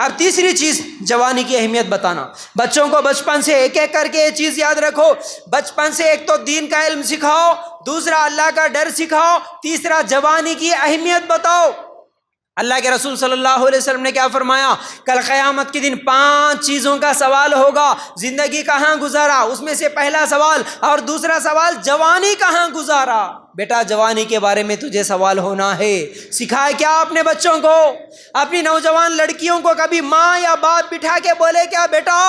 اب تیسری چیز جوانی کی اہمیت بتانا. بچوں کو بچپن سے ایک ایک کر کے یہ چیز یاد رکھو. بچپن سے ایک تو دین کا علم سکھاؤ, دوسرا اللہ کا ڈر سکھاؤ, تیسرا جوانی کی اہمیت بتاؤ. اللہ کے رسول صلی اللہ علیہ وسلم نے کیا فرمایا؟ کل قیامت کے دن 5 چیزوں کا سوال ہوگا. زندگی کہاں گزارا, اس میں سے پہلا سوال, اور دوسرا سوال جوانی کہاں گزارا. بیٹا جوانی کے بارے میں تجھے سوال ہونا ہے. سکھائے کیا اپنے بچوں کو؟ اپنی نوجوان لڑکیوں کو کبھی ماں یا باپ بٹھا کے بولے کیا بیٹا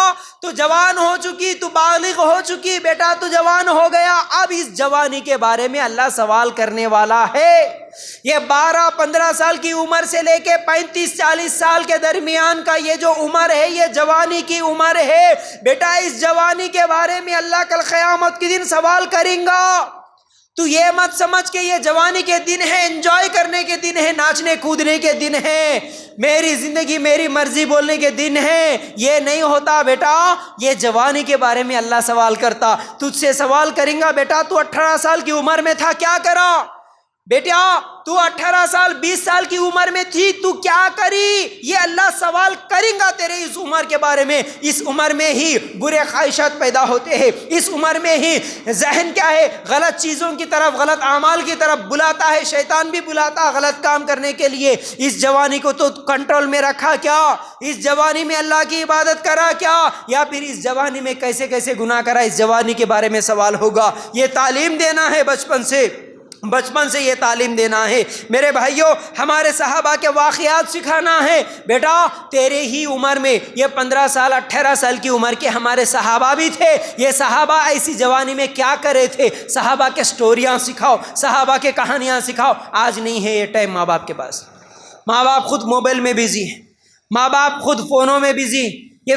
تو جوان ہو چکی, تو بالغ ہو چکی, بیٹا تو جوان ہو گیا, اب اس جوانی کے بارے میں اللہ سوال کرنے والا ہے. یہ 12-15 سال کی عمر سے لے کے 35-40 سال کے درمیان کا یہ جو عمر ہے یہ جوانی کی عمر ہے. بیٹا اس جوانی کے بارے میں اللہ کل قیامت کے دن سوال کریں گا. تو یہ مت سمجھ کہ یہ جوانی کے دن ہے, انجوائے کرنے کے دن ہے, ناچنے کودنے کے دن ہے, میری زندگی میری مرضی بولنے کے دن ہے. یہ نہیں ہوتا بیٹا. یہ جوانی کے بارے میں اللہ سوال کرتا, تجھ سے سوال کریں گا بیٹا تو 18 سال کی عمر میں تھا کیا کرا؟ بیٹا تو 18 سال 20 سال کی عمر میں تھی تو کیا کری؟ یہ اللہ سوال کریں گا تیرے اس عمر کے بارے میں. اس عمر میں ہی برے خواہشات پیدا ہوتے ہیں, اس عمر میں ہی ذہن کیا ہے غلط چیزوں کی طرف, غلط اعمال کی طرف بلاتا ہے. شیطان بھی بلاتا ہے غلط کام کرنے کے لیے. اس جوانی کو تو کنٹرول میں رکھا کیا؟ اس جوانی میں اللہ کی عبادت کرا کیا؟ یا پھر اس جوانی میں کیسے کیسے گناہ کرا؟ اس جوانی کے بارے میں سوال ہوگا. یہ تعلیم دینا ہے بچپن سے یہ تعلیم دینا ہے. میرے بھائیوں ہمارے صحابہ کے واقعات سکھانا ہے. بیٹا تیرے ہی عمر میں یہ 15 سال 18 سال کی عمر کے ہمارے صحابہ بھی تھے. یہ صحابہ ایسی جوانی میں کیا کرے تھے؟ صحابہ کے سٹوریاں سکھاؤ, صحابہ کے کہانیاں سکھاؤ. آج نہیں ہے یہ ٹائم ماں باپ کے پاس. ماں باپ خود موبائل میں بزی ہیں, ماں باپ خود فونوں میں بزی. یہ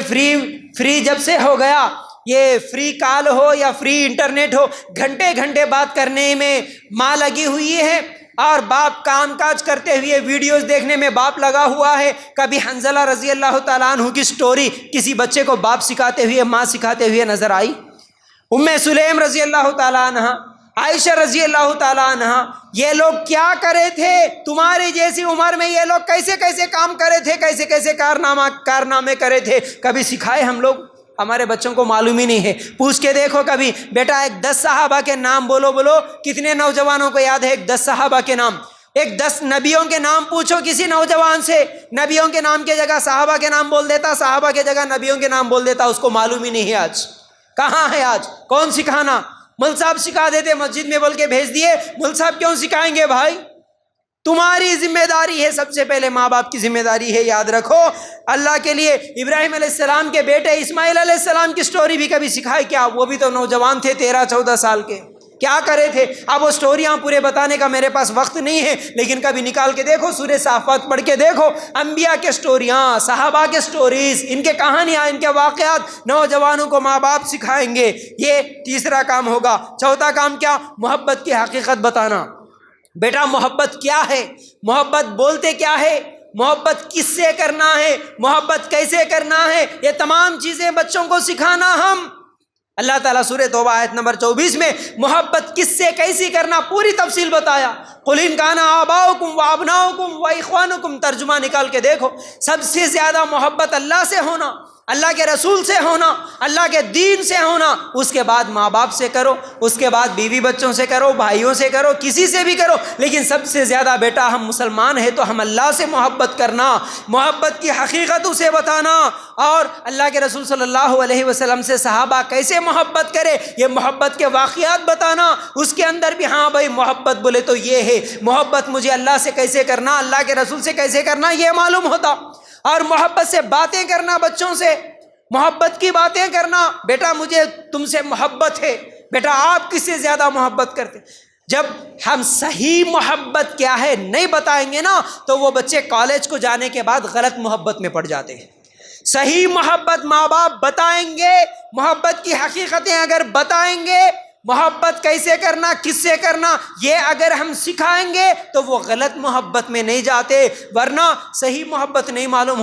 فری جب سے ہو گیا, یہ فری کال ہو یا فری انٹرنیٹ ہو, گھنٹے گھنٹے بات کرنے میں ماں لگی ہوئی ہے اور باپ کام کاج کرتے ہوئے ویڈیوز دیکھنے میں باپ لگا ہوا ہے. کبھی حنظلہ رضی اللہ تعالیٰ عنہ کی سٹوری کسی بچے کو باپ سکھاتے ہوئے, ماں سکھاتے ہوئے نظر آئی؟ ام سلیم رضی اللہ تعالیٰ عنہ, عائشہ رضی اللہ تعالیٰ عنہ, یہ لوگ کیا کرے تھے؟ تمہاری جیسی عمر میں یہ لوگ کیسے کیسے کام کرے تھے, کیسے کیسے کارنامے کرے تھے؟ کبھی سکھائے ہم لوگ؟ ہمارے بچوں کو معلوم ہی نہیں ہے. پوچھ کے دیکھو کبھی, بیٹا ایک 10 صحابہ کے نام بولو. کتنے نوجوانوں کو یاد ہے ایک 10 صحابہ کے نام؟ ایک 10 نبیوں کے نام پوچھو کسی نوجوان سے, نبیوں کے نام کی جگہ صحابہ کے نام بول دیتا, صحابہ کی جگہ نبیوں کے نام بول دیتا. اس کو معلوم ہی نہیں ہے. آج کہاں ہے؟ آج کون سکھانا؟ مل صاحب سکھا دیتے, مسجد میں بول کے بھیج دیے. مل صاحب کیوں سکھائیں گے بھائی؟ تمہاری ذمہ داری ہے, سب سے پہلے ماں باپ کی ذمہ داری ہے. یاد رکھو اللہ کے لیے ابراہیم علیہ السلام کے بیٹے اسماعیل علیہ السلام کی سٹوری بھی کبھی سکھائے کیا؟ وہ بھی تو نوجوان تھے, 13-14 سال کے. کیا کرے تھے؟ اب وہ سٹوریاں پورے بتانے کا میرے پاس وقت نہیں ہے, لیکن کبھی نکال کے دیکھو, سورہ صافات پڑھ کے دیکھو, انبیاء کے سٹوریاں, صحابہ کے سٹوریز, ان کے کہانیاں, ان کے واقعات نوجوانوں کو ماں باپ سکھائیں گے. یہ تیسرا کام ہوگا. چوتھا کام کیا؟ محبت کی حقیقت بتانا. بیٹا محبت کیا ہے؟ محبت بولتے کیا ہے؟ محبت کس سے کرنا ہے؟ محبت کیسے کرنا ہے؟ یہ تمام چیزیں بچوں کو سکھانا. ہم اللہ تعالیٰ سورہ توبہ آیت نمبر 24 میں محبت کس سے کیسی کرنا پوری تفصیل بتایا. قل ان کان آباؤکم وابناؤکم واخوانکم, ترجمہ نکال کے دیکھو. سب سے زیادہ محبت اللہ سے ہونا, اللہ کے رسول سے ہونا, اللہ کے دین سے ہونا. اس کے بعد ماں باپ سے کرو, اس کے بعد بیوی بچوں سے کرو, بھائیوں سے کرو, کسی سے بھی کرو. لیکن سب سے زیادہ بیٹا ہم مسلمان ہیں تو ہم اللہ سے محبت کرنا, محبت کی حقیقت اسے بتانا. اور اللہ کے رسول صلی اللہ علیہ وسلم سے صحابہ کیسے محبت کرے یہ محبت کے واقعات بتانا. اس کے اندر بھی ہاں بھائی محبت بولے تو یہ ہے, محبت مجھے اللہ سے کیسے کرنا, اللہ کے رسول سے کیسے کرنا یہ معلوم ہوتا. اور محبت سے باتیں کرنا, بچوں سے محبت کی باتیں کرنا. بیٹا مجھے تم سے محبت ہے. بیٹا آپ کس سے زیادہ محبت کرتے؟ جب ہم صحیح محبت کیا ہے نہیں بتائیں گے نا تو وہ بچے کالج کو جانے کے بعد غلط محبت میں پڑ جاتے ہیں. صحیح محبت ماں باپ بتائیں گے, محبت کی حقیقتیں اگر بتائیں گے, محبت کیسے کرنا, کس سے کرنا, یہ اگر ہم سکھائیں گے تو وہ غلط محبت میں نہیں جاتے. ورنہ صحیح محبت نہیں معلوم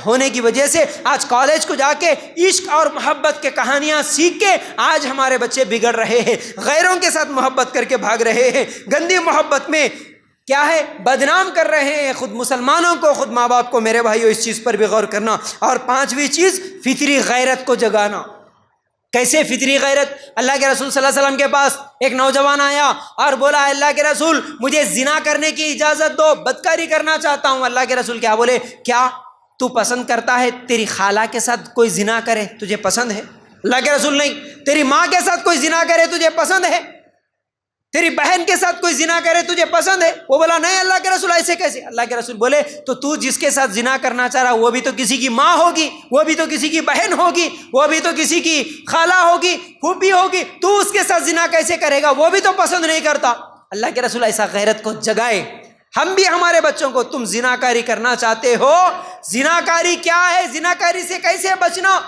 ہونے کی وجہ سے آج کالج کو جا کے عشق اور محبت کے کہانیاں سیکھ کے آج ہمارے بچے بگڑ رہے ہیں, غیروں کے ساتھ محبت کر کے بھاگ رہے ہیں, گندی محبت میں کیا ہے؟ بدنام کر رہے ہیں خود مسلمانوں کو، خود ماں باپ کو۔ میرے بھائیو اس چیز پر بھی غور کرنا۔ اور پانچویں چیز فطری غیرت کو جگانا۔ کیسے فطری غیرت؟ اللہ کے رسول صلی اللہ علیہ وسلم کے پاس ایک نوجوان آیا اور بولا اللہ کے رسول مجھے زنا کرنے کی اجازت دو، بدکاری کرنا چاہتا ہوں۔ اللہ کے رسول کیا بولے؟ کیا تو پسند کرتا ہے تیری خالہ کے ساتھ کوئی زنا کرے؟ تجھے پسند ہے؟ اللہ کے رسول نہیں۔ تیری ماں کے ساتھ کوئی زنا کرے تجھے پسند ہے؟ تیری بہن کے ساتھ کوئی زنا کرے تجھے پسند ہے؟ وہ بولا نہیں اللہ کے رسول ایسے کیسے؟ اللہ کے رسول بولے تو جس کے ساتھ زنا کرنا چاہ رہا وہ بھی تو کسی کی ماں ہوگی، وہ بھی تو کسی کی بہن ہوگی، وہ بھی تو کسی کی خالہ ہوگی، پھوپھی ہوگی، تو اس کے ساتھ زنا کیسے کرے گا؟ وہ بھی تو پسند نہیں کرتا۔ اللہ کے رسول ایسا غیرت کو جگائے۔ ہم بھی ہمارے بچوں کو تم زناکاری کرنا چاہتے ہو، زناکاری کیا ہے، زناکاری سے کیسے بچنا،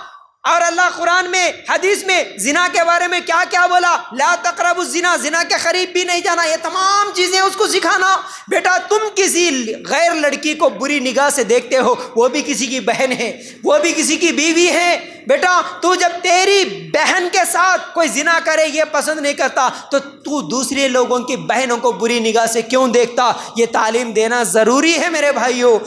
اور اللہ قرآن میں حدیث میں زنا کے بارے میں کیا کیا بولا؟ لا تقربوا الزنا، زنا کے قریب بھی نہیں جانا۔ یہ تمام چیزیں اس کو سکھانا۔ بیٹا تم کسی غیر لڑکی کو بری نگاہ سے دیکھتے ہو، وہ بھی کسی کی بہن ہے، وہ بھی کسی کی بیوی ہے۔ بیٹا تو جب تیری بہن کے ساتھ کوئی زنا کرے یہ پسند نہیں کرتا تو تو دوسرے لوگوں کی بہنوں کو بری نگاہ سے کیوں دیکھتا؟ یہ تعلیم دینا ضروری ہے میرے بھائیوں۔